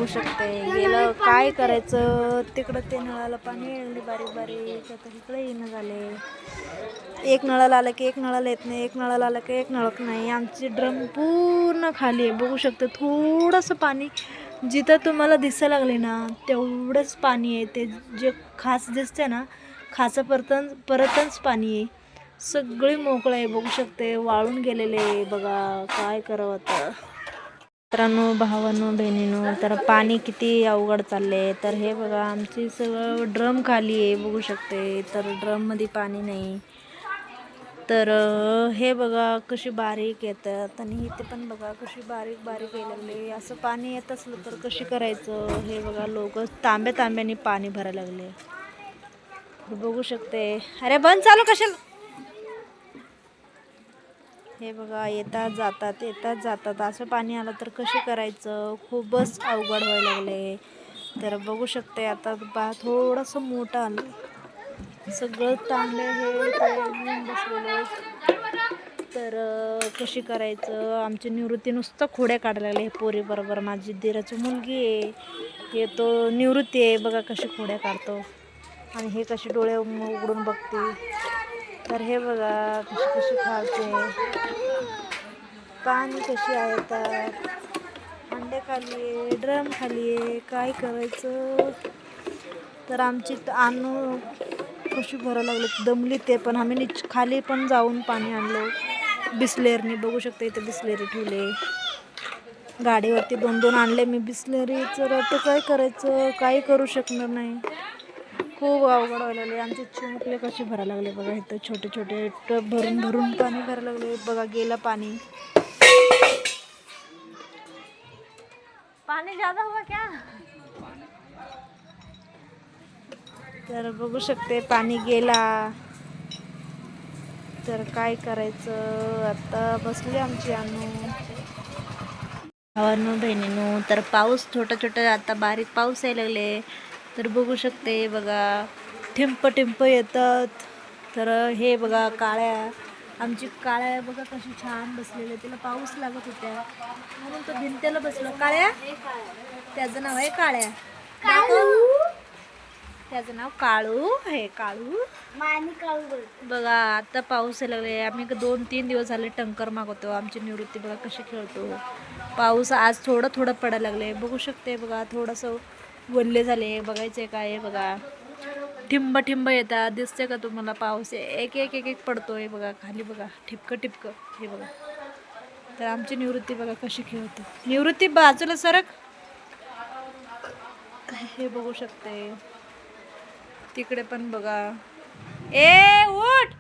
बघू शकते गेलं काय करायचं तिकडं ते नळाला पाणी येईल बारीक बारीक आता इकडे येणं झाले. एक नळाला आलं की एक नळाला येत नाही, एक नळाला आलं की एक नळत नाही. आमची ड्रम पूर्ण खाली आहे बघू शकते. थोडंसं पाणी जिथं तुम्हाला दिसायला लागले ना तेवढंच पाणी आहे. ते जे खास दिसते ना खाचं परतच पाणी आहे. सगळे मोकळं आहे बघू शकते. वाळून गेलेले आहे बघा. काय करावं आता. मित्रांनो भावांनो बहिणींनो तर पाणी किती अवघड चालले. तर हे बघा आमची सगळं ड्रम खाली आहे बघू शकते. तर ड्रममध्ये पाणी नाही. तर हे बघा कशी बारीक येतात आणि इथे पण बघा कशी बारीक बारीक यायला लागले. असं पाणी येत असलं तर कशी करायचं. हे बघा लोक तांब्याने पाणी भरायला लागले बघू शकते. अरे बंद चालू कशाला. हे बघा येतात जातात असं पाणी आलं तर कशी करायचं. खूपच अवघड व्हायला लागले. तर बघू शकते आता थोडंसं मोठं आलं सगळं तांबे हे येऊन बसलेले. तर कशी करायचं. आमची निवृत्ती नुसतं खोड्या काढायला लागले. हे पोरी बरोबर माझी दिराची मुलगी आहे. हे तो निवृत्ती आहे बघा कशी खोड्या काढतो आणि हे कशी डोळे उघडून बघते. तर हे बघा कशी कशी खाते. पाणी कशी आहे तर अंडे खाली आहे, ड्रम खाली आहे. काय करायचं. तर आमची आणू कशी भरायला लागली दमली. ते पण आम्ही खाली पण जाऊन पाणी आणलं बिसलेरनी बघू शकते. इथे बिसलेरी ठेवले गाडीवरती 2-2 आणले मी बिसलेरी. तर आता काय करायचं. काही करू शकणार नाही. खूप अवघड व्हायला लागले. आमचे चिमुकले कसे भरायला लागले बघा. इथं छोटे छोटे टब भरून भरून पाणी भरायला लागले बघा. गेलं पाणी. पाणी ज्यादा हुआ क्या. तर बघू शकते पाणी गेला. तर काय करायचं आता. बसले आमची आणू भावांनो बहिणींनो. तर पाऊस छोटा आता बारीक पाऊस यायला लागले. तर बघू शकते बघा ठिंप येतात. तर हे बघा काळ्या आमची काळ्या बघा कशी छान बसलेली. तिला पाऊस लागत होत्या म्हणून तो भिंतीला बसलो. काळ्या त्याचं नाव आहे काळ्या. त्याचं नाव काळू आहे. काळू बघा आता पाऊस यायला लागले. आम्ही 2-3 दिवस झाले टंकर मागवतो. आमची निवृत्ती बघा कशी खेळतो. पाऊस आज थोडं पडायला लागले बघू शकते बघा. थोडंसं वल्ले झाले बघायचे काय बघा. ठिंब येतात दिसते का तुम्हाला. पाऊस एक पडतोय बघा खाली बघा. ठिपक हे बघा. तर आमची निवृत्ती बघा कशी खेळते. निवृत्ती बाजूला सरक. हे बघू शकते. तिकडे पण बघा. उठ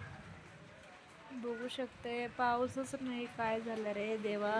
बघू शकते. पाऊसच नाही काय झालं रे देवा.